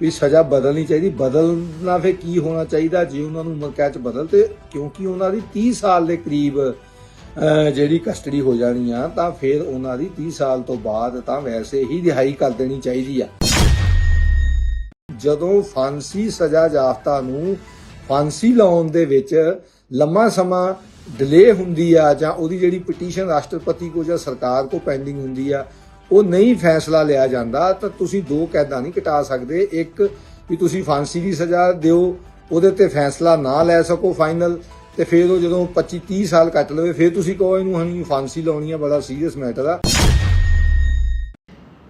भी सज़ा बदलनी चाहिए। बदलना फिर की होना चाहिए जे उन्होंने उम्र कैद च बदल, तो क्योंकि उन्होंने 30 साल के करीब ਜਿਹੜੀ ਕਸਟਡੀ ਹੋ ਜਾਣੀ ਆ, ਤਾਂ ਫਿਰ ਉਹਨਾਂ ਦੀ 30 ਸਾਲ ਤੋਂ ਬਾਅਦ ਤਾਂ ਵੈਸੇ ਹੀ ਰਿਹਾਈ ਕਰ ਦੇਣੀ ਚਾਹੀਦੀ ਆ। ਜਦੋਂ ਫਾਂਸੀ ਸਜ਼ਾ ਯਾਫਤਾ ਨੂੰ ਫਾਂਸੀ ਲਾਉਣ ਦੇ ਵਿੱਚ ਲੰਮਾ ਸਮਾਂ ਡਿਲੇ ਹੁੰਦੀ ਆ, ਜਾਂ ਉਹਦੀ ਜਿਹੜੀ ਪਟੀਸ਼ਨ ਰਾਸ਼ਟਰਪਤੀ ਕੋ ਜਾਂ ਸਰਕਾਰ ਕੋ ਪੈਂਡਿੰਗ ਹੁੰਦੀ ਆ, ਉਹ ਨਹੀਂ ਫੈਸਲਾ ਲਿਆ ਜਾਂਦਾ, ਤਾਂ ਤੁਸੀਂ ਦੋ ਕੈਦਾਂ ਨਹੀਂ ਕਟਾ ਸਕਦੇ। ਇੱਕ ਵੀ ਤੁਸੀਂ ਫਾਂਸੀ ਦੀ ਸਜ਼ਾ ਦਿਓ, ਉਹਦੇ ਤੇ ਫੈਸਲਾ ਨਾ ਲੈ ਸਕੋ ਫਾਈਨਲ, ਤੇ ਫਿਰ ਉਹ ਜਦੋਂ 25-30 ਸਾਲ ਕੱਟ ਲਵੇ ਫਿਰ ਤੁਸੀਂ ਕਹੋ ਇਹਨੂੰ ਹਣੀ ਫਾਂਸੀ ਲਾਉਣੀ ਆ। ਬੜਾ ਸੀਰੀਅਸ ਮੈਟਰ ਆ।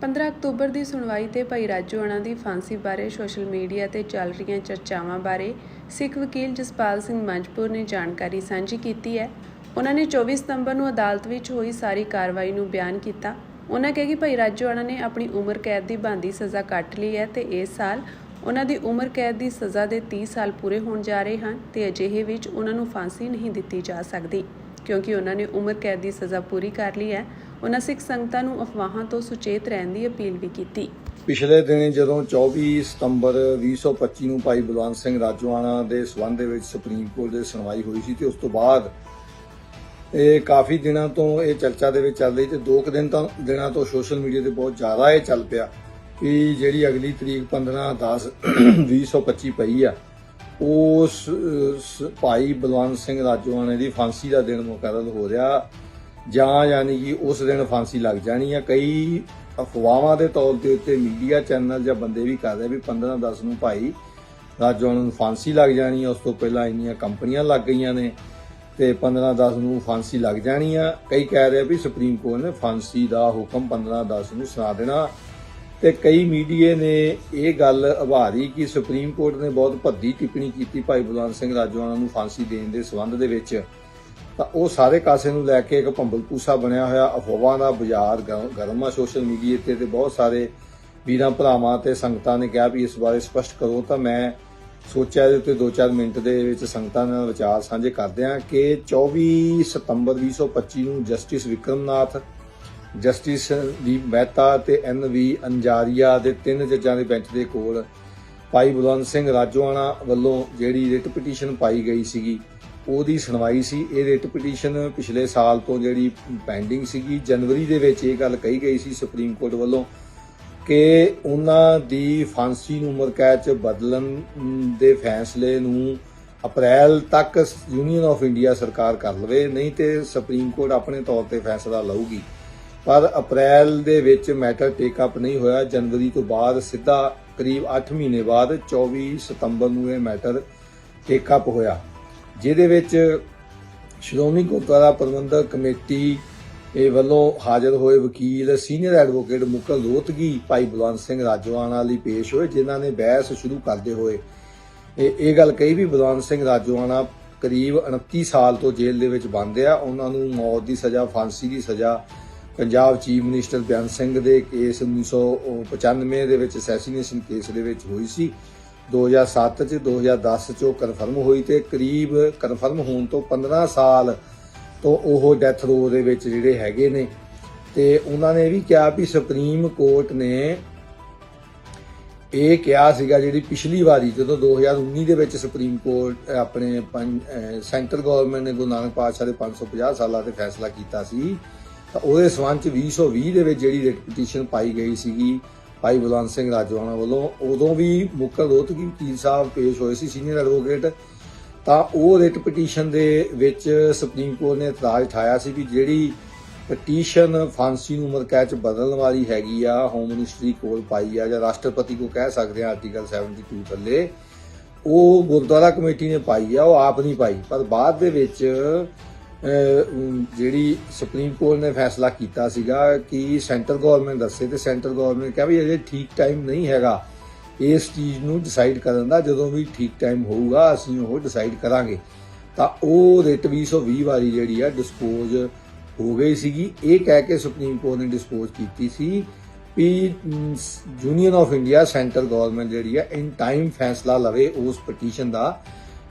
15 ਅਕਤੂਬਰ ਦੀ ਸੁਣਵਾਈ ਤੇ ਭਾਈ ਰਾਜੋਆਣਾ ਦੀ ਫਾਂਸੀ ਬਾਰੇ ਸੋਸ਼ਲ ਮੀਡੀਆ ਤੇ ਚੱਲ ਰਹੀਆਂ ਚਰਚਾਵਾਂ ਬਾਰੇ ਸਿੱਖ ਵਕੀਲ ਜਸਪਾਲ ਸਿੰਘ ਮੰਜਪੁਰ ਨੇ ਜਾਣਕਾਰੀ ਸਾਂਝੀ ਕੀਤੀ ਹੈ। ਉਹਨਾਂ ਨੇ 24 ਸਤੰਬਰ ਨੂੰ ਅਦਾਲਤ ਵਿੱਚ ਹੋਈ ਸਾਰੀ ਕਾਰਵਾਈ ਨੂੰ ਬਿਆਨ ਕੀਤਾ। ਉਹਨਾਂ ਕਿਹਾ ਕਿ ਭਾਈ ਰਾਜੋਆਣਾ ਨੇ ਆਪਣੀ ਉਮਰ ਕੈਦ ਦੀ ਬਣਦੀ ਸਜ਼ਾ ਕੱਟ ਲਈ ਹੈ ਤੇ ਇਸ ਸਾਲ ਉਹਨਾਂ ਦੀ ਉਮਰ ਕੈਦ ਦੀ ਸਜ਼ਾ ਦੇ 30 ਸਾਲ ਪੂਰੇ ਹੋਣ ਜਾ ਰਹੇ ਹਨ ਤੇ ਅਜਿਹੇ ਵਿੱਚ ਉਹਨਾਂ ਨੂੰ ਫਾਂਸੀ ਨਹੀਂ ਦਿੱਤੀ ਜਾ ਸਕਦੀ ਕਿਉਂਕਿ ਉਹਨਾਂ ਨੇ ਉਮਰ ਕੈਦ ਦੀ ਸਜ਼ਾ ਪੂਰੀ ਕਰ ਲਈ ਹੈ। ਉਹਨਾਂ ਸਿੱਖ ਸੰਗਤਾਂ ਨੂੰ ਅਫਵਾਹਾਂ ਤੋਂ ਸੁਚੇਤ ਰਹਿਣ ਦੀ ਅਪੀਲ ਵੀ ਕੀਤੀ। ਪਿਛਲੇ ਦਿਨ ਜਦੋਂ 24 ਸਤੰਬਰ 2025 ਨੂੰ ਭਾਈ ਬਲਵੰਤ ਸਿੰਘ ਰਾਜੋਆਣਾ ਦੇ ਸਬੰਧ ਦੇ ਵਿੱਚ ਸੁਪਰੀਮ ਕੋਰਟ ਦੇ ਸੁਣਵਾਈ ਹੋਈ ਸੀ, ਤੇ ਉਸ ਤੋਂ ਬਾਅਦ ਇਹ ਕਾਫੀ ਦਿਨਾਂ ਤੋਂ ਇਹ ਚਰਚਾ ਦੇ ਵਿੱਚ ਚੱਲ ਰਹੀ, ਤੇ 2 ਦਿਨਾਂ ਤੋਂ ਸੋਸ਼ਲ ਮੀਡੀਆ ਤੇ ਬਹੁਤ ਜ਼ਿਆਦਾ ਇਹ ਚੱਲ ਪਿਆ ਕਿ ਜਿਹੜੀ ਅਗਲੀ ਤਰੀਕ 15/10/2025 ਪਈ ਆ, ਉਸ ਭਾਈ ਬਲਵੰਤ ਸਿੰਘ ਰਾਜੋਆਣਾ ਦੀ ਫਾਂਸੀ ਦਾ ਦਿਨ ਮੁਕਰਰ ਹੋ ਰਿਹਾ, ਜਾਂ ਯਾਨੀ ਕਿ ਉਸ ਦਿਨ ਫਾਂਸੀ ਲੱਗ ਜਾਣੀ ਆ। ਕਈ ਅਫਵਾਹਾਂ ਦੇ ਤੌਰ ਦੇ ਉੱਤੇ ਮੀਡੀਆ ਚੈਨਲ ਜਾਂ ਬੰਦੇ ਵੀ ਕਰ ਰਹੇ ਵੀ 15/10 ਨੂੰ ਭਾਈ ਰਾਜੋਆਣਾ ਨੂੰ ਫਾਂਸੀ ਲੱਗ ਜਾਣੀ ਆ। ਉਸ ਤੋਂ ਪਹਿਲਾਂ ਇੰਨੀਆਂ ਕੰਪਨੀਆਂ ਲੱਗ ਗਈਆਂ ਨੇ ਤੇ 15/10 ਨੂੰ ਫਾਂਸੀ ਲੱਗ ਜਾਣੀ ਆ। ਕਈ ਕਹਿ ਰਹੇ ਵੀ ਸੁਪਰੀਮ ਕੋਰਟ ਨੇ ਫਾਂਸੀ ਦਾ ਹੁਕਮ 15/10 ਨੂੰ ਸੁਣਾ ਦੇਣਾ, ਤੇ ਕਈ ਮੀਡੀਆ ਨੇ ਇਹ ਗੱਲ ਉਭਾਰੀ ਕਿ ਸੁਪਰੀਮ ਕੋਰਟ ਨੇ ਬਹੁਤ ਭੱਦੀ ਟਿੱਪਣੀ ਕੀਤੀ ਭਾਈ ਬਲਵੰਤ ਸਿੰਘ ਰਾਜੋਆਣਾ ਨੂੰ ਫਾਂਸੀ ਦੇਣ ਦੇ ਸਬੰਧ ਦੇ ਵਿੱਚ। ਤਾਂ ਉਹ ਸਾਰੇ ਕਾਸੇ ਨੂੰ ਲੈ ਕੇ ਇੱਕ ਭੰਬਲ ਪੂਸਾ ਬਣਿਆ ਹੋਇਆ, ਅਫਵਾਹਾਂ ਦਾ ਬਾਜ਼ਾਰ ਗਰਮ ਆ ਸੋਸ਼ਲ ਮੀਡੀਆ ਤੇ ਬਹੁਤ ਸਾਰੇ ਵੀਰਾਂ ਭਰਾਵਾਂ ਤੇ ਸੰਗਤਾਂ ਨੇ ਕਿਹਾ ਵੀ ਇਸ ਬਾਰੇ ਸਪਸ਼ਟ ਕਰੋ। ਤਾਂ ਮੈਂ ਸੋਚਿਆ ਇਹਦੇ ਉੱਤੇ 2-4 ਮਿੰਟ ਦੇ ਵਿੱਚ ਸੰਗਤਾਂ ਨਾਲ ਵਿਚਾਰ ਸਾਂਝੇ ਕਰਦੇ ਹਾਂ ਕਿ 24 ਸਤੰਬਰ 2025 ਨੂੰ ਜਸਟਿਸ ਵਿਕਰਮਨਾਥ, ਜਸਟਿਸ ਦੀਪ ਮਹਿਤਾ ਤੇ NV ਅੰਜਾਰੀਆ ਦੇ 3 ਜੱਜਾਂ ਦੇ ਬੈਂਚ ਦੇ ਕੋਲ ਭਾਈ ਬਲਵੰਤ ਸਿੰਘ ਰਾਜੋਆਣਾ ਵੱਲੋਂ ਜਿਹੜੀ ਰਿਟ ਪਟੀਸ਼ਨ ਪਾਈ ਗਈ ਸੀਗੀ, ਉਹਦੀ ਸੁਣਵਾਈ ਸੀ। ਇਹ ਰਿਟ ਪਟੀਸ਼ਨ ਪਿਛਲੇ ਸਾਲ ਤੋਂ ਜਿਹੜੀ ਪੈਂਡਿੰਗ ਸੀਗੀ, ਜਨਵਰੀ ਦੇ ਵਿੱਚ ਇਹ ਗੱਲ ਕਹੀ ਗਈ ਸੀ ਸੁਪਰੀਮ ਕੋਰਟ ਵੱਲੋਂ ਕਿ ਉਹਨਾਂ ਦੀ ਫਾਂਸੀ ਨੂੰ ਉਮਰ ਕੈਦ 'ਚ ਬਦਲਣ ਦੇ ਫੈਸਲੇ ਨੂੰ ਅਪ੍ਰੈਲ ਤੱਕ ਯੂਨੀਅਨ ਆਫ ਇੰਡੀਆ ਸਰਕਾਰ ਕਰ ਲਵੇ, ਨਹੀਂ ਤੇ ਸੁਪਰੀਮ ਕੋਰਟ ਆਪਣੇ ਤੌਰ ਤੇ ਫੈਸਲਾ ਲਊਗੀ। ਪਰ ਅਪ੍ਰੈਲ ਦੇ ਵਿੱਚ ਮੈਟਰ ਟੇਕ ਅਪ ਨਹੀਂ ਹੋਇਆ। ਜਨਵਰੀ ਤੋਂ ਬਾਅਦ ਸਿੱਧਾ ਕਰੀਬ 8 ਮਹੀਨੇ ਬਾਅਦ 24 ਸਤੰਬਰ ਨੂੰ ਇਹ ਮੈਟਰ ਟੇਕ ਅਪ ਹੋਇਆ, ਜਿਹਦੇ ਵਿੱਚ ਸ਼੍ਰੋਮਣੀ ਗੁਰਦੁਆਰਾ ਪ੍ਰਬੰਧਕ ਕਮੇਟੀ ਵੱਲੋਂ ਹਾਜ਼ਰ ਹੋਏ ਵਕੀਲ ਸੀਨੀਅਰ ਐਡਵੋਕੇਟ ਮੁਕਲ ਰੋਹਤਗੀ ਭਾਈ ਬਲਵੰਤ ਸਿੰਘ ਰਾਜੋਆਣਾ ਲਈ ਪੇਸ਼ ਹੋਏ, ਜਿਨ੍ਹਾਂ ਨੇ ਬਹਿਸ ਸ਼ੁਰੂ ਕਰਦੇ ਹੋਏ ਇਹ ਗੱਲ ਕਹੀ ਵੀ ਬਲਵੰਤ ਸਿੰਘ ਰਾਜੋਆਣਾ ਕਰੀਬ 29 ਸਾਲ ਤੋਂ ਜੇਲ੍ਹ ਦੇ ਵਿੱਚ ਬੰਦ ਆ। ਉਹਨਾਂ ਨੂੰ ਮੌਤ ਦੀ ਸਜ਼ਾ, ਫਾਂਸੀ ਦੀ ਸਜ਼ਾ ਪੰਜਾਬ ਚੀਫ ਮਿਨਿਸਟਰ ਬੇਅੰਤ ਸਿੰਘ ਦੇ ਕੇਸ 1995 ਦੇ ਵਿੱਚ ਅਸੈਸੀਨੇਸ਼ਨ ਕੇਸ ਦੇ ਵਿੱਚ ਹੋਈ ਸੀ। 2007 ਚ 2010 ਚ ਉਹ ਕਨਫਰਮ ਹੋਈ, ਤੇ ਕਰੀਬ ਕਨਫਰਮ ਹੋਣ ਤੋਂ 15 ਸਾਲ ਤੋਂ ਉਹ ਡੈਥ ਰੋ ਦੇ ਵਿੱਚ ਜਿਹੜੇ ਹੈਗੇ ਨੇ। ਤੇ ਉਹਨਾਂ ਨੇ ਵੀ ਕਿਹਾ ਵੀ ਸੁਪਰੀਮ ਕੋਰਟ ਨੇ ਇਹ ਕਿਹਾ ਸੀਗਾ ਜਿਹੜੀ ਪਿਛਲੀ ਵਾਰੀ ਜਦੋਂ 2019 ਦੇ ਵਿੱਚ ਸੁਪਰੀਮ ਕੋਰਟ ਆਪਣੇ ਸੈਂਟਰ ਗਵਰਨਮੈਂਟ ਨੇ ਗੁਰੂ ਨਾਨਕ ਪਾਤਸ਼ਾਹ ਦੇ 550 ਸਾਲਾਂ ਤੇ ਫੈਸਲਾ ਕੀਤਾ ਸੀ, ਤਾਂ ਉਹਦੇ ਸਬੰਧ 'ਚ 2020 ਦੇ ਵਿੱਚ ਜਿਹੜੀ ਰਿਟ ਪਟੀਸ਼ਨ ਪਾਈ ਗਈ ਸੀਗੀ ਭਾਈ ਬਲਵੰਤ ਸਿੰਘ ਰਾਜੋਆਣਾ ਵੱਲੋਂ, ਉਦੋਂ ਵੀ ਮੁਕਲ ਰੋਹਤਗੀ ਵਕੀਲ ਸਾਹਿਬ ਪੇਸ਼ ਹੋਏ ਸੀ ਸੀਨੀਅਰ ਐਡਵੋਕੇਟ। ਤਾਂ ਉਹ ਰਿਟ ਪਟੀਸ਼ਨ ਦੇ ਵਿੱਚ ਸੁਪਰੀਮ ਕੋਰਟ ਨੇ ਇਤਰਾਜ਼ ਉਠਾਇਆ ਸੀ ਵੀ ਜਿਹੜੀ ਪਟੀਸ਼ਨ ਫਾਂਸੀ ਨੂੰ ਉਮਰ ਕੈਦ 'ਚ ਬਦਲਣ ਵਾਲੀ ਹੈਗੀ ਆ, ਹੋਮ ਮਿਨਿਸਟਰੀ ਕੋਲ ਪਾਈ ਆ ਜਾਂ ਰਾਸ਼ਟਰਪਤੀ ਕੋ ਕਹਿ ਸਕਦੇ ਆ ਆਰਟੀਕਲ 72 ਥੱਲੇ, ਉਹ ਗੁਰਦੁਆਰਾ ਕਮੇਟੀ ਨੇ ਪਾਈ ਆ, ਉਹ ਆਪ ਨਹੀਂ ਪਾਈ। ਪਰ ਬਾਅਦ ਦੇ ਵਿੱਚ ਜਿਹੜੀ ਸੁਪਰੀਮ ਕੋਰਟ ਨੇ ਫੈਸਲਾ ਕੀਤਾ ਸੀਗਾ ਕਿ ਸੈਂਟਰ ਗਵਰਨਮੈਂਟ ਦੱਸੇ, ਤੇ ਸੈਂਟਰ ਗਵਰਨਮੈਂਟ ਨੇ ਕਿਹਾ ਵੀ ਅਜੇ ਠੀਕ ਟਾਈਮ ਨਹੀਂ ਹੈਗਾ ਇਸ ਚੀਜ਼ ਨੂੰ ਡਿਸਾਈਡ ਕਰਨ ਦਾ, ਜਦੋਂ ਵੀ ਠੀਕ ਟਾਈਮ ਹੋਊਗਾ ਅਸੀਂ ਉਹ ਡਿਸਾਈਡ ਕਰਾਂਗੇ। ਤਾਂ ਉਹ ਰਿਟ 2020 ਵਾਲੀ ਜਿਹੜੀ ਆ ਡਿਸਪੋਜ਼ ਹੋ ਗਈ ਸੀਗੀ। ਇਹ ਕਹਿ ਕੇ ਸੁਪਰੀਮ ਕੋਰਟ ਨੇ ਡਿਸਪੋਜ਼ ਕੀਤੀ ਸੀ ਵੀ union of India centre government ਜਿਹੜੀ ਆ ਇਨ ਟਾਈਮ ਫੈਸਲਾ ਲਵੇ ਉਸ ਪਟੀਸ਼ਨ ਦਾ,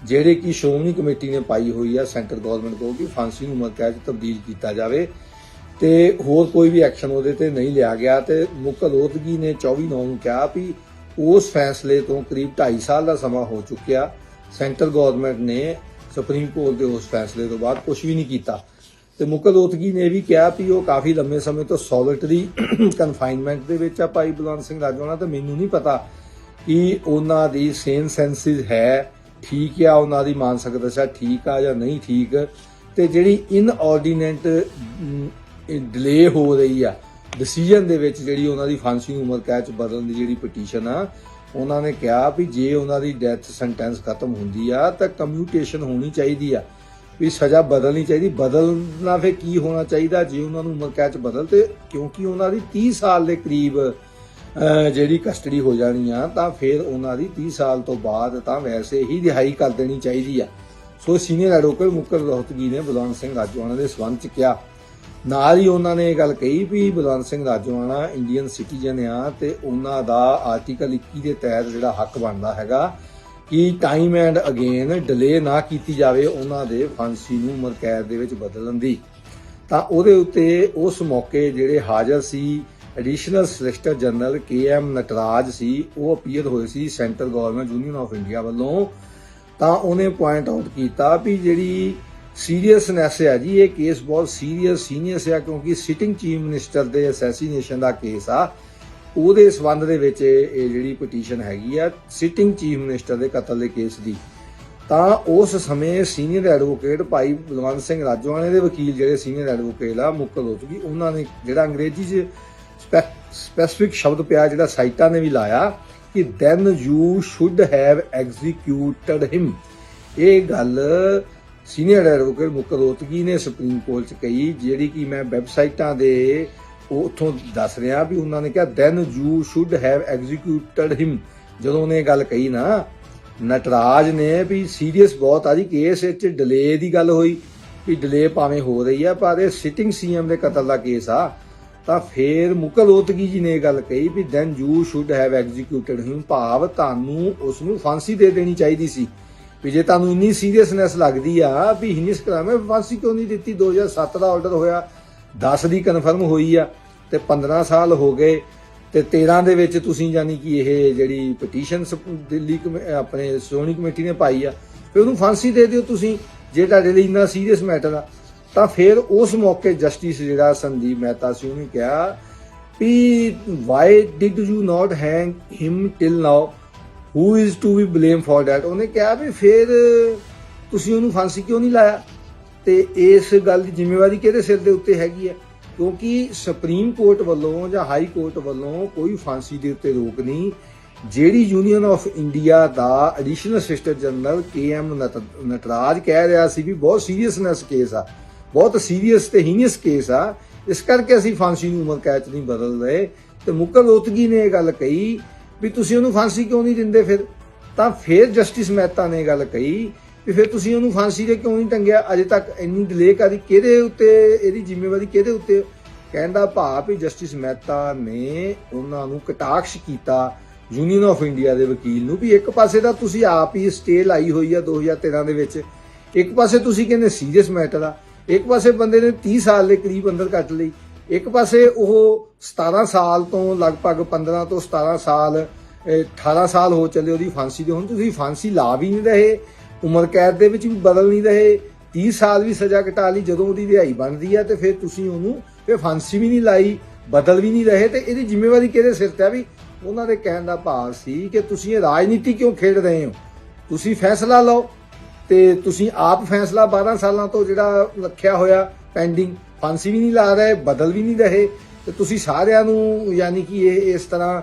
ਜਿਹੜੇ ਕਿ ਸ਼੍ਰੋਮਣੀ ਕਮੇਟੀ ਨੇ ਪਾਈ ਹੋਈ ਆ ਸੈਂਟਰ ਗਵਰਨਮੈਂਟ ਕੋਲ ਕਿ ਫਾਂਸੀ ਨੂੰ ਉਮਰ ਕੈਦ 'ਚ ਤਬਦੀਲ ਕੀਤਾ ਜਾਵੇ, ਤੇ ਹੋਰ ਕੋਈ ਵੀ ਐਕਸ਼ਨ ਉਹਦੇ ਤੇ ਨਹੀਂ ਲਿਆ ਗਿਆ। ਤੇ ਮੁਕਲ ਰੋਹਤਗੀ ਨੇ 24/9 ਨੂੰ ਕਿਹਾ ਵੀ ਉਸ ਫੈਸਲੇ ਤੋਂ ਕਰੀਬ 2.5 ਸਾਲ ਦਾ ਸਮਾਂ ਹੋ ਚੁੱਕਿਆ। ਸੈਂਟਰ ਗਵਰਨਮੈਂਟ ਨੇ ਸੁਪਰੀਮ ਕੋਰਟ ਦੇ ਉਸ ਫੈਸਲੇ ਤੋਂ ਬਾਅਦ ਕੁਝ ਵੀ ਨਹੀਂ ਕੀਤਾ ਤੇ ਮੁਕੁਲ ਰੋਹਤਗੀ ਨੇ ਵੀ ਕਿਹਾ ਵੀ ਉਹ ਕਾਫੀ ਲੰਮੇ ਸਮੇਂ ਤੋਂ ਸੋਲਿਟਰੀ ਕਨਫਾਈਨਮੈਂਟ ਦੇ ਵਿੱਚ ਆ ਭਾਈ ਬਲਵੰਤ ਸਿੰਘ ਰਾਜੋਆਣਾ। ਤੇ ਮੈਨੂੰ ਨਹੀਂ ਪਤਾ ਕਿ ਉਹਨਾਂ ਦੀ ਸੇਨ ਸੈਂਸਿਸ ਹੈ ਠੀਕ ਆ, ਉਹਨਾਂ ਦੀ ਮਾਨਸਿਕ ਦਸ਼ਾ ਠੀਕ ਆ ਜਾਂ ਨਹੀਂ ਠੀਕ। ਤੇ ਜਿਹੜੀ ਇਨਆਰਡੀਨੈਂਟ ਡਿਲੇ ਹੋ ਰਹੀ ਆ ਡਿਸੀਜਨ ਦੇ ਵਿੱਚ, ਜਿਹੜੀ ਉਹਨਾਂ ਦੀ ਫਾਂਸੀ ਨੂੰ ਉਮਰ ਕੈਦ ਚ ਬਦਲਣ ਦੀ ਜਿਹੜੀ ਪਟੀਸ਼ਨ ਆ, ਉਹਨਾਂ ਨੇ ਕਿਹਾ ਵੀ ਜੇ ਉਹਨਾਂ ਦੀ ਡੈਥ ਸੈਂਟੈਂਸ ਖਤਮ ਹੁੰਦੀ ਆ ਤਾਂ ਕਮਿਊਟੇਸ਼ਨ ਹੋਣੀ ਚਾਹੀਦੀ ਆ, ਵੀ ਸਜ਼ਾ ਬਦਲਣੀ ਚਾਹੀਦੀ। ਬਦਲਣਾ ਫਿਰ ਕੀ ਹੋਣਾ ਚਾਹੀਦਾ ਜੇ ਉਹਨਾਂ ਨੂੰ ਉਮਰ ਕੈਦ ਚ ਬਦਲ, ਤੇ ਕਿਉਂਕਿ ਉਹਨਾਂ ਦੀ 30 ਸਾਲ ਦੇ ਕਰੀਬ ਜਿਹੜੀ ਕਸਟਡੀ ਹੋ ਜਾਣੀ ਆ, ਤਾਂ ਫਿਰ ਉਹਨਾਂ ਦੀ 30 ਸਾਲ ਤੋਂ ਬਾਅਦ ਤਾਂ ਵੈਸੇ ਹੀ ਰਿਹਾਈ ਕਰ ਦੇਣੀ ਚਾਹੀਦੀ ਆ। ਸੋ ਸੀਨੀਅਰ ਐਡਵੋਕੇਟ ਮੁਕੁਲ ਰੋਹਤਗੀ ਨੇ ਬਲਵੰਤ ਸਿੰਘ ਰਾਜੋਆਣਾ ਦੇ ਸੰਬੰਧ ਚ ਕਿਹਾ। ਨਾਲ ਹੀ ਉਹਨਾਂ ਨੇ ਇਹ ਗੱਲ ਕਹੀ ਵੀ ਬਲਵੰਤ ਸਿੰਘ ਰਾਜੋਆਣਾ ਇੰਡੀਅਨ ਸਿਟੀਜ਼ਨ ਆ ਤੇ ਉਹਨਾਂ ਦਾ ਆਰਟੀਕਲ 21 ਦੇ ਤਹਿਤ ਜਿਹੜਾ ਹੱਕ ਬਣਦਾ ਹੈਗਾ ਕਿ ਟਾਈਮ ਐਂਡ ਅਗੇਨ ਡਿਲੇ ਨਾ ਕੀਤੀ ਜਾਵੇ ਉਹਨਾਂ ਦੇ ਫਾਂਸੀ ਨੂੰ ਉਮਰ ਕੈਦ ਦੇ ਵਿੱਚ ਬਦਲਣ ਦੀ। ਤਾਂ ਉਹਦੇ ਉੱਤੇ ਉਸ ਮੌਕੇ ਜਿਹੜੇ ਹਾਜ਼ਰ ਸੀ additional solicitor general KM Nataraj ਸੀ, ਉਹ ਅਪੀਅਰ ਹੋਏ ਸੀ centre government union of India ਵੱਲੋਂ। ਤਾਂ ਉਹਨੇ ਪੁਆਇੰਟ ਆਊਟ ਕੀਤਾ ਵੀ ਜਿਹੜੀ ਸੀਰੀਅਸਨੈਸ ਹੈ ਜੀ, ਇਹ ਕੇਸ ਬਹੁਤ ਸੀਰੀਅਸ ਆ, ਕਿਉਂਕਿ ਸਿਟਿੰਗ ਚੀਫ ਮਿਨਿਸਟਰ ਦੇ ਅਸੈਸੀਨੇਸ਼ਨ ਦਾ ਕੇਸ ਆ। ਉਹਦੇ ਸਬੰਧ ਦੇ ਵਿੱਚ ਇਹ ਜਿਹੜੀ ਪਟੀਸ਼ਨ ਹੈਗੀ ਆ ਸਿਟਿੰਗ ਚੀਫ ਮਿਨਿਸਟਰ ਦੇ ਕਤਲ ਦੇ ਕੇਸ ਦੀ। ਤਾਂ ਉਸ ਸਮੇਂ ਸੀਨੀਅਰ ਐਡਵੋਕੇਟ ਭਾਈ ਬਲਵੰਤ ਸਿੰਘ ਰਾਜੋਆਣੇ ਦੇ ਵਕੀਲ ਜਿਹੜੇ ਸੀਨੀਅਰ ਐਡਵੋਕੇਟ ਆ ਮੁਕੁਲ ਰੋਹਤਗੀ, ਉਹਨਾਂ ਨੇ ਜਿਹੜਾ ਅੰਗਰੇਜ਼ੀ 'ਚ ਸਪੈਸੀਫਿਕ ਸ਼ਬਦ ਪਿਆ ਜਿਹੜਾ ਸਾਈਟਾਂ ਨੇ ਵੀ ਲਾਇਆ ਕਿ then you should have executed him। ਇਹ ਗੱਲ ਸੀਨੀਅਰ ਐਡਵੋਕੇਟ ਮੁਕੁਲ ਰੋਹਤਗੀ ਨੇ ਸੁਪਰੀਮ ਕੋਰਟ 'ਚ ਕਹੀ, ਜਿਹੜੀ ਕਿ ਮੈਂ ਵੈਬਸਾਈਟਾਂ ਦੇ ਉੱਥੋਂ ਦੱਸ ਰਿਹਾ ਵੀ ਉਹਨਾਂ ਨੇ ਕਿਹਾ then you should have executed him। ਜਦੋਂ ਉਹਨੇ ਇਹ ਗੱਲ ਕਹੀ ਨਾ ਨਟਰਾਜ ਨੇ ਵੀ ਸੀਰੀਅਸ ਬਹੁਤ ਆ ਜੀ ਕੇਸ, ਵਿੱਚ ਡਿਲੇ ਦੀ ਗੱਲ ਹੋਈ ਵੀ ਡਿਲੇ ਭਾਵੇਂ ਹੋ ਰਹੀ ਆ ਪਰ ਇਹ ਸਿਟਿੰਗ CM ਦੇ ਕਤਲ ਦਾ ਕੇਸ ਆ। ਤਾਂ ਫਿਰ ਮੁਕੁਲ ਰੋਹਤਗੀ ਜੀ ਨੇ ਇਹ ਗੱਲ ਕਹੀ ਵੀ then you should have executed him, ਭਾਵ ਤੁਹਾਨੂੰ ਉਸ ਨੂੰ ਫਾਂਸੀ ਦੇ ਦੇਣੀ ਚਾਹੀਦੀ ਸੀ। ਵੀ ਜੇ ਤੁਹਾਨੂੰ ਇੰਨੀ ਸੀਰੀਅਸਨੈਸ ਲੱਗਦੀ ਆ ਵੀ ਹੀਨੀਅਸ ਕ੍ਰਾਈਮ ਹੈ, ਫਾਂਸੀ ਕਿਉਂ ਨਹੀਂ ਦਿੱਤੀ? 2007 ਦਾ ਆਰਡਰ ਹੋਇਆ, 10 ਦੀ ਕਨਫਰਮ ਹੋਈ ਆ ਤੇ 15 ਸਾਲ ਹੋ ਗਏ ਤੇ 13 ਦੇ ਵਿੱਚ ਤੁਸੀਂ ਯਾਨੀ ਕਿ ਇਹ ਜਿਹੜੀ ਪਟੀਸ਼ਨ ਦਿੱਲੀ ਆਪਣੇ ਸ਼੍ਰੋਮਣੀ ਕਮੇਟੀ ਨੇ ਪਾਈ ਆ, ਫਿਰ ਉਹਨੂੰ ਫਾਂਸੀ ਦੇ ਦਿਓ ਤੁਸੀਂ ਜੇ ਤੁਹਾਡੇ ਲਈ ਇੰਨਾ ਸੀਰੀਅਸ ਮੈਟਰ ਆ। ਤਾਂ ਫਿਰ ਉਸ ਮੌਕੇ ਜਸਟਿਸ ਜਿਹੜਾ ਸੰਦੀਪ ਮਹਿਤਾ ਸੀ ਉਹਨੇ ਕਿਹਾ ਵੀ why did you not hang him till now, who is to be blame for that. ਉਹਨੇ ਕਿਹਾ ਵੀ ਫਿਰ ਤੁਸੀਂ ਉਹਨੂੰ ਫਾਂਸੀ ਕਿਉਂ ਨਹੀਂ ਲਾਇਆ? ਤੇ ਇਸ ਗੱਲ ਦੀ ਜ਼ਿੰਮੇਵਾਰੀ ਕਿਹਦੇ ਸਿਰ ਦੇ ਉੱਤੇ ਹੈਗੀ ਹੈ? ਕਿਉਂਕਿ ਸੁਪਰੀਮ ਕੋਰਟ ਵੱਲੋਂ ਜਾਂ ਹਾਈ ਕੋਰਟ ਵੱਲੋਂ ਕੋਈ ਫਾਂਸੀ ਦੇ ਉੱਤੇ ਰੋਕ ਨਹੀਂ। ਜਿਹੜੀ ਯੂਨੀਅਨ ਆਫ ਇੰਡੀਆ ਦਾ additional solicitor general KM Nataraj ਕਹਿ ਰਿਹਾ ਸੀ ਵੀ ਬਹੁਤ ਸੀਰੀਅਸਨੈਸ ਕੇਸ ਆ, ਬਹੁਤ ਸੀਰੀਅਸ ਤੇ ਹੀਨੀਅਸ ਕੇਸ ਆ, ਇਸ ਕਰਕੇ ਅਸੀਂ ਫਾਂਸੀ ਨੂੰ ਉਮਰ ਕੈਦ ਨਹੀਂ ਬਦਲ ਰਹੇ। ਤੇ ਮੁਕੁਲ ਰੋਹਤਗੀ ਨੇ ਇਹ ਗੱਲ ਕਹੀ ਵੀ ਤੁਸੀਂ ਉਹਨੂੰ ਫਾਂਸੀ ਕਿਉਂ ਨਹੀਂ ਦਿੰਦੇ ਫਿਰ? ਤਾਂ ਫਿਰ ਜਸਟਿਸ ਮਹਿਤਾ ਨੇ ਗੱਲ ਕਹੀ ਵੀ ਫਿਰ ਤੁਸੀਂ ਉਹਨੂੰ ਫਾਂਸੀ ਦੇ ਕਿਉਂ ਨਹੀਂ ਟੰਗਿਆ? ਅਜੇ ਤੱਕ ਇੰਨੀ ਡਿਲੇ ਕਰੀ, ਕਿਹਦੇ ਉੱਤੇ ਇਹਦੀ ਜ਼ਿੰਮੇਵਾਰੀ ਕਿਹਦੇ ਉੱਤੇ? ਕਹਿੰਦਾ ਭਾਵ ਵੀ ਜਸਟਿਸ ਮਹਿਤਾ ਨੇ ਉਹਨਾਂ ਨੂੰ ਕਟਾਕਸ਼ ਕੀਤਾ ਯੂਨੀਅਨ ਆਫ ਇੰਡੀਆ ਦੇ ਵਕੀਲ ਨੂੰ ਵੀ ਇੱਕ ਪਾਸੇ ਤਾਂ ਤੁਸੀਂ ਆਪ ਹੀ ਸਟੇ ਲਾਈ ਹੋਈ ਆ 2013 ਦੇ ਵਿੱਚ, ਇੱਕ ਪਾਸੇ ਤੁਸੀਂ ਕਹਿੰਦੇ ਸੀਰੀਅਸ ਮੈਟਰ ਆ, ਇੱਕ ਪਾਸੇ ਬੰਦੇ ਨੇ 30 ਸਾਲ ਦੇ ਕਰੀਬ ਅੰਦਰ ਕੱਟ ਲਈ, ਇੱਕ ਪਾਸੇ ਉਹ 17 ਸਾਲ ਤੋਂ ਲਗਭਗ 15 ਤੋਂ 17 ਸਾਲ 18 ਸਾਲ ਹੋ ਚੱਲੇ ਉਹਦੀ ਫਾਂਸੀ ਦੇ। ਹੁਣ ਤੁਸੀਂ ਫਾਂਸੀ ਲਾ ਵੀ ਨਹੀਂ ਰਹੇ, ਉਮਰ ਕੈਦ ਦੇ ਵਿੱਚ ਵੀ ਬਦਲ ਨਹੀਂ ਰਹੇ, 30 ਸਾਲ ਵੀ ਸਜ਼ਾ ਘਟਾ ਲਈ, ਜਦੋਂ ਉਹਦੀ ਰਿਹਾਈ ਬਣਦੀ ਆ ਤੇ ਫਿਰ ਤੁਸੀਂ ਉਹਨੂੰ ਫਿਰ ਫਾਂਸੀ ਵੀ ਨਹੀਂ ਲਾਈ, ਬਦਲ ਵੀ ਨਹੀਂ ਰਹੇ। ਤੇ ਇਹਦੀ ਜ਼ਿੰਮੇਵਾਰੀ ਕਿਹਦੇ ਸਿਰ ਤੇ ਆ? ਵੀ ਉਹਨਾਂ ਦੇ ਕਹਿਣ ਦਾ ਭਾਵ ਸੀ ਕਿ ਤੁਸੀਂ ਇਹ ਰਾਜਨੀਤੀ ਕਿਉਂ ਖੇਡ ਰਹੇ ਹੋ? ਤੁਸੀਂ ਫੈਸਲਾ ਲਓ ਤੇ ਤੁਸੀਂ ਆਪ ਫੈਸਲਾ 12 ਸਾਲਾਂ ਤੋਂ ਜਿਹੜਾ ਰੱਖਿਆ ਹੋਇਆ ਪੈਂਡਿੰਗ, ਫਾਂਸੀ ਵੀ ਨਹੀਂ ਲਾ ਰਹੇ, ਬਦਲ ਵੀ ਨਹੀਂ ਰਹੇ, ਤੇ ਤੁਸੀਂ ਸਾਰਿਆਂ ਨੂੰ ਯਾਨੀ ਕਿ ਇਹ ਇਸ ਤਰ੍ਹਾਂ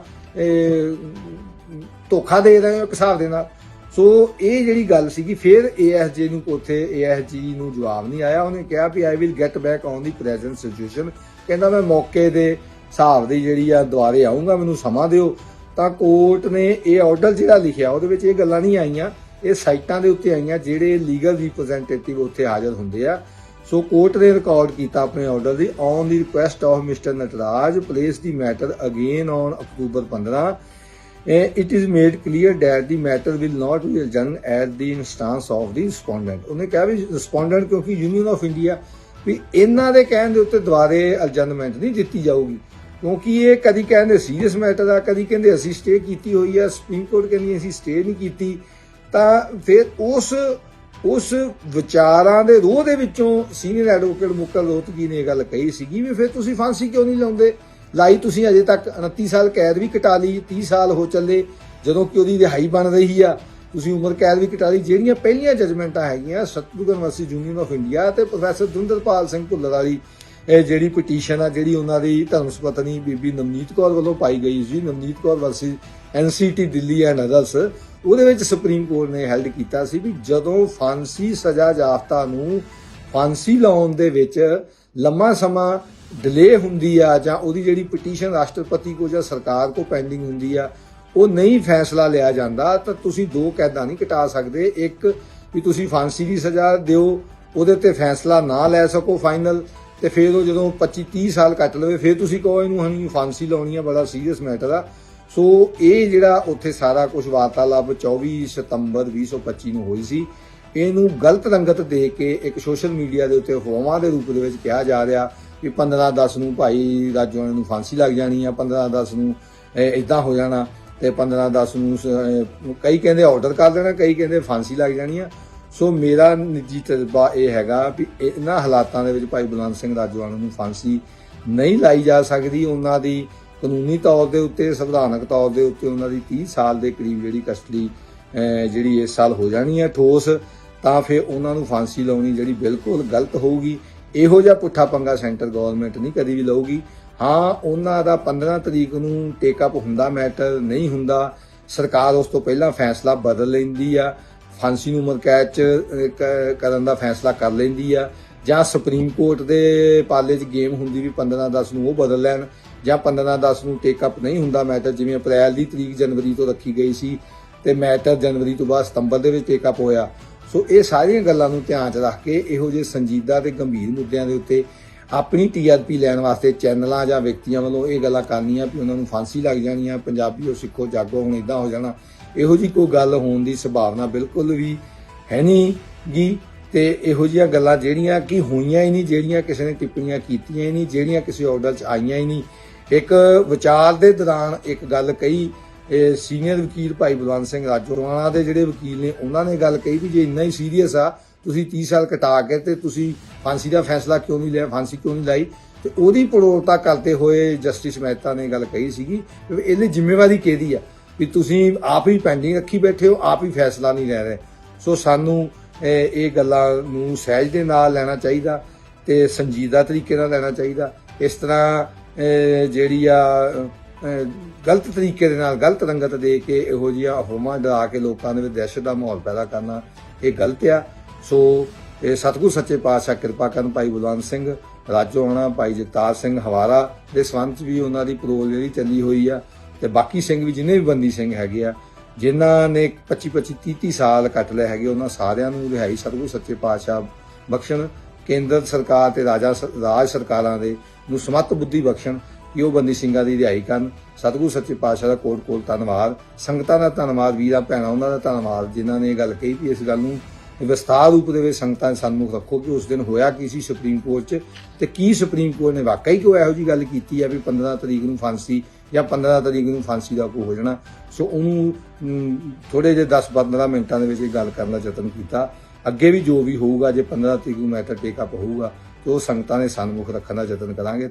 ਧੋਖਾ ਦੇ ਰਹੇ ਹੋ ਇੱਕ ਹਿਸਾਬ ਦੇ ਨਾਲ। ਸੋ ਇਹ ਜਿਹੜੀ ਗੱਲ ਸੀਗੀ, ਫਿਰ ASG ਨੂੰ ਉੱਥੇ ASG ਨੂੰ ਜਵਾਬ ਨਹੀਂ ਆਇਆ। ਉਹਨੇ ਕਿਹਾ ਵੀ I will get back on the present situation, ਕਹਿੰਦਾ ਮੈਂ ਮੌਕੇ ਦੇ ਹਿਸਾਬ ਦੀ ਜਿਹੜੀ ਆ ਦੁਆਰੇ ਆਊਂਗਾ, ਮੈਨੂੰ ਸਮਾਂ ਦਿਓ। ਤਾਂ ਕੋਰਟ ਨੇ ਇਹ ਆਰਡਰ ਜਿਹੜਾ ਲਿਖਿਆ ਉਹਦੇ ਵਿੱਚ ਇਹ ਗੱਲਾਂ ਨਹੀਂ ਆਈਆਂ, ਇਹ ਸਾਈਟਾਂ ਦੇ ਉੱਤੇ ਆਈਆਂ ਜਿਹੜੇ ਲੀਗਲ ਰਿਪਰੈਜ਼ੈਂਟੇਟਿਵ ਉੱਥੇ ਹਾਜ਼ਰ ਹੁੰਦੇ ਆ। ਸੋ ਕੋਰਟ ਨੇ ਰਿਕਾਰਡ ਕੀਤਾ ਆਪਣੇ ਆਰਡਰ ਦੀ on the request of Mister Nataraj place the matter again on October 15। It is made clear that the matter will not be adjourned at the instance of the respondent। ਉਹਨੇ ਕਿਹਾ ਵੀ ਰਿਸਪੋਂਡੈਂਟ ਕਿਉਂਕਿ union of India ਵੀ ਇਹਨਾਂ ਦੇ ਕਹਿਣ ਦੇ ਉੱਤੇ ਦੁਬਾਰੇ ਅਡਜਰਨਮੈਂਟ ਨਹੀਂ ਦਿੱਤੀ ਜਾਊਗੀ। ਕਿਉਂਕਿ ਇਹ ਕਦੀ ਕਹਿੰਦੇ ਸੀਰੀਅਸ ਮੈਟਰ ਆ, ਕਦੀ ਕਹਿੰਦੇ ਅਸੀਂ ਸਟੇ ਕੀਤੀ ਹੋਈ ਆ, ਸੁਪਰੀਮ ਕੋਰਟ ਕਹਿੰਦੀ ਅਸੀਂ ਸਟੇ ਨਹੀਂ ਕੀਤੀ। ਤਾਂ ਫਿਰ ਉਸ ਵਿਚਾਰਾਂ ਦੇ ਰੋਹ ਦੇ ਵਿੱਚੋਂ ਸੀਨੀਅਰ ਐਡਵੋਕੇਟ ਮੁਕੁਲ ਰੋਹਤਗੀ ਨੇ ਇਹ ਗੱਲ ਕਹੀ ਸੀਗੀ ਵੀ ਫਿਰ ਤੁਸੀਂ ਫਾਂਸੀ ਕਿਉਂ ਨਹੀਂ ਲਾਉਂਦੇ, ਲਾਈ ਤੁਸੀਂ ਅਜੇ ਤੱਕ 29 ਸਾਲ ਕੈਦ ਵੀ ਕਟਾ ਲਈ, 30 ਸਾਲ ਹੋ ਚੱਲੇ ਜਦੋਂ ਕਿ ਉਹਦੀ ਰਿਹਾਈ ਬਣ ਰਹੀ ਆ, ਤੁਸੀਂ ਉਮਰ ਕੈਦ ਵੀ ਕਟਾ ਲਈ। ਜਿਹੜੀਆਂ ਪਹਿਲੀਆਂ ਜਜਮੈਂਟਾਂ ਹੈਗੀਆਂ ਸਤਿਗੁਰੂ ਯੂਨੀਵਰਸਿਟੀ ਯੂਨੀਅਨ ਆਫ ਇੰਡੀਆ ਤੇ ਪ੍ਰੋਫੈਸਰ ਦੁੰਦਰਪਾਲ ਸਿੰਘ ਭੁੱਲਰ ਵਾਲੀ ਇਹ ਜਿਹੜੀ ਪਟੀਸ਼ਨ ਆ, ਜਿਹੜੀ ਉਹਨਾਂ ਦੀ ਧਰਮ ਸੁਪਤਨੀ ਬੀਬੀ ਨਵਨੀਤ ਕੌਰ ਵੱਲੋਂ ਪਾਈ ਗਈ ਸੀ, Navneet Kaur versus NCT Delhi and others, ਉਹਦੇ ਵਿੱਚ ਸੁਪਰੀਮ ਕੋਰਟ ਨੇ ਹੈਲਡ ਕੀਤਾ ਸੀ ਵੀ ਜਦੋਂ ਫਾਂਸੀ ਸਜ਼ਾ ਯਾਫਤਾ ਨੂੰ ਫਾਂਸੀ ਲਾਉਣ ਦੇ ਵਿੱਚ ਲੰਮਾ ਸਮਾਂ ਡਿਲੇ ਹੁੰਦੀ ਆ ਜਾਂ ਉਹਦੀ ਜਿਹੜੀ ਪਟੀਸ਼ਨ ਰਾਸ਼ਟਰਪਤੀ ਕੋ ਜਾਂ ਸਰਕਾਰ ਕੋ ਪੈਂਡਿੰਗ ਹੁੰਦੀ ਆ, ਉਹ ਨਹੀਂ ਫੈਸਲਾ ਲਿਆ ਜਾਂਦਾ, ਤਾਂ ਤੁਸੀਂ ਦੋ ਕੈਦਾਂ ਨਹੀਂ ਕਟਾ ਸਕਦੇ। ਇੱਕ ਵੀ ਤੁਸੀਂ ਫਾਂਸੀ ਦੀ ਸਜ਼ਾ ਦਿਓ, ਉਹਦੇ ਤੇ ਫੈਸਲਾ ਨਾ ਲੈ ਸਕੋ ਫਾਈਨਲ, ਤੇ ਫਿਰ ਉਹ ਜਦੋਂ 25-30 ਸਾਲ ਕੱਟ ਲਵੇ ਫਿਰ ਤੁਸੀਂ ਕਹੋ ਇਹਨੂੰ ਹਣੀ ਫਾਂਸੀ ਲਾਉਣੀ ਆ, ਬੜਾ ਸੀਰੀਅਸ ਮੈਟਰ ਆ। ਸੋ ਇਹ ਜਿਹੜਾ ਉੱਥੇ ਸਾਰਾ ਕੁਝ ਵਾਰਤਾਲਾਪ 24 ਸਤੰਬਰ 2025 ਨੂੰ ਹੋਈ ਸੀ, ਇਹਨੂੰ ਗਲਤ ਰੰਗਤ ਦੇ ਕੇ ਇੱਕ ਸੋਸ਼ਲ ਮੀਡੀਆ ਦੇ ਉੱਤੇ ਅਫਵਾਹਾਂ ਦੇ ਰੂਪ ਦੇ ਵਿੱਚ ਕਿਹਾ ਜਾ ਰਿਹਾ ਕਿ 15/10 ਨੂੰ ਭਾਈ ਰਾਜੋਆਣਾ ਨੂੰ ਫਾਂਸੀ ਲੱਗ ਜਾਣੀ ਆ, 15/10 ਨੂੰ ਇਦਾਂ ਹੋ ਜਾਣਾ, ਤੇ 15/10 ਨੂੰ ਕਈ ਕਹਿੰਦੇ ਆਰਡਰ ਕਰ ਦੇਣਾ, ਕਈ ਕਹਿੰਦੇ ਫਾਂਸੀ ਲੱਗ ਜਾਣੀ ਆ। ਸੋ ਮੇਰਾ ਨਿੱਜੀ ਤਜਰਬਾ ਇਹ ਹੈਗਾ ਵੀ ਇਹਨਾਂ ਹਾਲਾਤਾਂ ਦੇ ਵਿੱਚ ਭਾਈ ਬਲਵੰਤ ਸਿੰਘ ਰਾਜੋਆਣਾ ਨੂੰ ਫਾਂਸੀ ਨਹੀਂ ਲਾਈ ਜਾ ਸਕਦੀ। ਉਹਨਾਂ ਦੀ ਕਾਨੂੰਨੀ ਤੌਰ ਦੇ ਉੱਤੇ, ਸੰਵਿਧਾਨਕ ਤੌਰ ਦੇ ਉੱਤੇ ਉਹਨਾਂ ਦੀ 30 ਸਾਲ ਦੇ ਕਰੀਬ ਜਿਹੜੀ ਕਸਟਡੀ ਜਿਹੜੀ ਇਸ ਸਾਲ ਹੋ ਜਾਣੀ ਹੈ ਠੋਸ, ਤਾਂ ਫਿਰ ਉਹਨਾਂ ਨੂੰ ਫਾਂਸੀ ਲਾਉਣੀ ਜਿਹੜੀ ਬਿਲਕੁਲ ਗਲਤ ਹੋਊਗੀ। ਇਹੋ ਜਿਹਾ ਪੁੱਠਾ ਪੰਗਾ ਸੈਂਟਰ ਗਵਰਨਮੈਂਟ ਨਹੀਂ ਕਦੀ ਵੀ ਲਊਗੀ। ਹਾਂ, ਉਹਨਾਂ ਦਾ 15 ਤਰੀਕ ਨੂੰ ਟੇਕਅਪ ਹੁੰਦਾ ਮੈਟਰ, ਨਹੀਂ ਹੁੰਦਾ ਸਰਕਾਰ ਉਸ ਤੋਂ ਪਹਿਲਾਂ ਫੈਸਲਾ ਬਦਲ ਲੈਂਦੀ ਆ, ਫਾਂਸੀ ਨੂੰ ਉਮਰ ਕੈਦ 'ਚ ਕਰਨ ਦਾ ਫੈਸਲਾ ਕਰ ਲੈਂਦੀ ਆ, ਜਾਂ ਸੁਪਰੀਮ ਕੋਰਟ ਦੇ ਪਾਲੇ 'ਚ ਗੇਮ ਹੁੰਦੀ ਵੀ 15/10 ਨੂੰ ਉਹ ਬਦਲ ਲੈਣ, ਜਾਂ 15/10 ਨੂੰ ਟੇਕਅਪ ਨਹੀਂ ਹੁੰਦਾ ਮੈਟਰ, ਜਿਵੇਂ ਅਪ੍ਰੈਲ ਦੀ ਤਰੀਕ ਜਨਵਰੀ ਤੋਂ ਰੱਖੀ ਗਈ ਸੀ ਤੇ ਮੈਟਰ ਜਨਵਰੀ ਤੋਂ ਬਾਅਦ ਸਤੰਬਰ ਦੇ ਵਿੱਚ ਟੇਕਅਪ ਹੋਇਆ। ਸੋ ਇਹ ਸਾਰੀਆਂ ਗੱਲਾਂ ਨੂੰ ਧਿਆਨ 'ਚ ਰੱਖ ਕੇ ਇਹੋ ਜਿਹੇ ਸੰਜੀਦਾ ਤੇ ਗੰਭੀਰ ਮੁੱਦਿਆਂ ਦੇ ਉੱਤੇ ਆਪਣੀ TRP ਲੈਣ ਵਾਸਤੇ ਚੈਨਲਾਂ ਜਾਂ ਵਿਅਕਤੀਆਂ ਵੱਲੋਂ ਇਹ ਗੱਲਾਂ ਕਰਨੀਆਂ ਵੀ ਉਹਨਾਂ ਨੂੰ ਫਾਂਸੀ ਲੱਗ ਜਾਣੀ ਆ, ਪੰਜਾਬੀਓ ਸਿੱਖੋ ਜਾਗੋ, ਹੁਣ ਇਦਾਂ ਹੋ ਜਾਣਾ, ਇਹੋ ਜਿਹੀ ਕੋਈ ਗੱਲ ਹੋਣ ਦੀ ਸੰਭਾਵਨਾ ਬਿਲਕੁਲ ਵੀ ਹੈ ਨਹੀਂ ਗੀ। ਤੇ ਇਹੋ ਜਿਹੀਆਂ ਗੱਲਾਂ ਜਿਹੜੀਆਂ ਕਿ ਹੋਈਆਂ ਹੀ ਨਹੀਂ, ਜਿਹੜੀਆਂ ਕਿਸੇ ਨੇ ਟਿੱਪਣੀਆਂ ਕੀਤੀਆਂ ਹੀ ਨਹੀਂ, ਜਿਹੜੀਆਂ ਕਿਸੇ ਆਰਡਰ 'ਚ ਆਈਆਂ ਹੀ ਨਹੀਂ। ਇੱਕ ਵਿਚਾਰ ਦੇ ਦੌਰਾਨ ਇੱਕ ਗੱਲ ਕਹੀ ਸੀਨੀਅਰ ਵਕੀਲ ਭਾਈ ਬਲਵੰਤ ਸਿੰਘ ਰਾਜੋਆਣਾ ਦੇ ਜਿਹੜੇ ਵਕੀਲ ਨੇ, ਉਹਨਾਂ ਨੇ ਗੱਲ ਕਹੀ ਵੀ ਜੇ ਇੰਨਾ ਹੀ ਸੀਰੀਅਸ ਆ ਤੁਸੀਂ 30 ਸਾਲ ਕਟਾ ਕੇ ਤੇ ਤੁਸੀਂ ਫਾਂਸੀ ਦਾ ਫੈਸਲਾ ਕਿਉਂ ਨਹੀਂ ਲਿਆ, ਫਾਂਸੀ ਕਿਉਂ ਨਹੀਂ ਲਾਈ। ਤੇ ਉਹਦੀ ਪ੍ਰੋੜਤਾ ਕਰਦੇ ਹੋਏ ਜਸਟਿਸ ਮਹਿਤਾ ਨੇ ਗੱਲ ਕਹੀ ਸੀਗੀ ਵੀ ਇਹਦੀ ਜ਼ਿੰਮੇਵਾਰੀ ਕਿਹਦੀ ਆ, ਵੀ ਤੁਸੀਂ ਆਪ ਹੀ ਪੈਂਡਿੰਗ ਰੱਖੀ ਬੈਠੇ ਹੋ, ਆਪ ਹੀ ਫੈਸਲਾ ਨਹੀਂ ਲੈ ਰਹੇ। ਸੋ ਸਾਨੂੰ ਇਹ ਗੱਲਾਂ ਨੂੰ ਸਹਿਜ ਦੇ ਨਾਲ ਲੈਣਾ ਚਾਹੀਦਾ ਤੇ ਸੰਜੀਦਾ ਤਰੀਕੇ ਨਾਲ ਲੈਣਾ ਚਾਹੀਦਾ। ਇਸ ਤਰ੍ਹਾਂ ਜਿਹੜੀ ਆ ਗਲਤ ਤਰੀਕੇ ਦੇ ਨਾਲ ਗਲਤ ਰੰਗਤ ਦੇ ਕੇ ਇਹੋ ਜਿਹੀਆਂ ਅਫਵਾਹਾਂ ਡਰਾ ਕੇ ਲੋਕਾਂ ਦੇ ਵਿੱਚ ਦਹਿਸ਼ਤ ਦਾ ਮਾਹੌਲ ਪੈਦਾ ਕਰਨਾ ਇਹ ਗਲਤ ਆ। ਸੋ ਇਹ ਸਤਿਗੁਰੂ ਸੱਚੇ ਪਾਤਸ਼ਾਹ ਕਿਰਪਾ ਕਰਨ ਭਾਈ ਬਲਵੰਤ ਸਿੰਘ ਰਾਜੋਆਣਾ, ਭਾਈ ਜਗਤਾਰ ਸਿੰਘ ਹਵਾਰਾ ਦੇ ਸੰਬੰਧ 'ਚ ਵੀ ਉਹਨਾਂ ਦੀ ਪਰੋਲ ਜਿਹੜੀ ਚੱਲੀ ਹੋਈ ਆ, ਤੇ ਬਾਕੀ ਸਿੰਘ ਵੀ ਜਿੰਨੇ ਵੀ ਬੰਦੀ ਸਿੰਘ ਹੈਗੇ ਆ ਜਿਨ੍ਹਾਂ ਨੇ 25-25 30 ਸਾਲ ਕੱਟ ਲਏ ਹੈਗੇ, ਉਹਨਾਂ ਸਾਰਿਆਂ ਨੂੰ ਰਿਹਾਈ ਸਤਿਗੁਰੂ ਸੱਚੇ ਪਾਤਸ਼ਾਹ ਬਖਸ਼ਣ। ਕੇਂਦਰ ਸਰਕਾਰ ਤੇ ਰਾਜ ਸਰਕਾਰਾਂ ਦੇ ਨੂੰ ਸਮੱਤ ਬੁੱਧੀ ਬਖਸ਼ਣ ਕਿ ਉਹ ਬੰਦੀ ਸਿੰਘਾਂ ਦੀ ਰਿਹਾਈ ਕਰਨ। ਸਤਿਗੁਰੂ ਸੱਚੇ ਪਾਤਸ਼ਾਹ ਦਾ ਕੋਟ ਧੰਨਵਾਦ, ਸੰਗਤਾਂ ਦਾ ਧੰਨਵਾਦ, ਵੀਰਾਂ ਭੈਣਾਂ ਉਹਨਾਂ ਦਾ ਧੰਨਵਾਦ ਜਿਨ੍ਹਾਂ ਨੇ ਇਹ ਗੱਲ ਕਹੀ ਕਿ ਇਸ ਗੱਲ ਨੂੰ ਵਿਸਤਾਰ ਰੂਪ ਦੇ ਵਿੱਚ ਸੰਗਤਾਂ ਦੇ ਸਨਮੁਖ ਰੱਖੋ ਕਿ ਉਸ ਦਿਨ ਹੋਇਆ ਕੀ ਸੀ ਸੁਪਰੀਮ ਕੋਰਟ 'ਚ, ਤੇ ਕੀ ਸੁਪਰੀਮ ਕੋਰਟ ਨੇ ਵਾਕਈ ਕਿਉਂ ਇਹੋ ਜਿਹੀ ਗੱਲ ਕੀਤੀ ਹੈ ਵੀ 15 ਤਰੀਕ ਨੂੰ ਫਾਂਸੀ ਜਾਂ 15 ਤਰੀਕ ਨੂੰ ਫਾਂਸੀ ਦਾ ਕੋਈ ਹੋ ਜਾਣਾ। ਸੋ ਉਹਨੂੰ ਥੋੜੇ ਜਿਹੇ 10-15 ਮਿੰਟਾਂ ਦੇ ਵਿੱਚ ਇਹ ਗੱਲ ਕਰਨ ਦਾ ਯਤਨ ਕੀਤਾ। ਅੱਗੇ ਵੀ ਜੋ ਵੀ ਹੋਊਗਾ, ਜੇ 15 ਤਰੀਕ ਨੂੰ ਮੈਟਰ ਟੇਕਅਪ ਹੋਊਗਾ ਤੇ ਉਹ ਸੰਗਤਾਂ ਦੇ ਸਨਮੁਖ ਰੱਖਣ ਦਾ ਯਤਨ ਕਰਾਂਗੇ।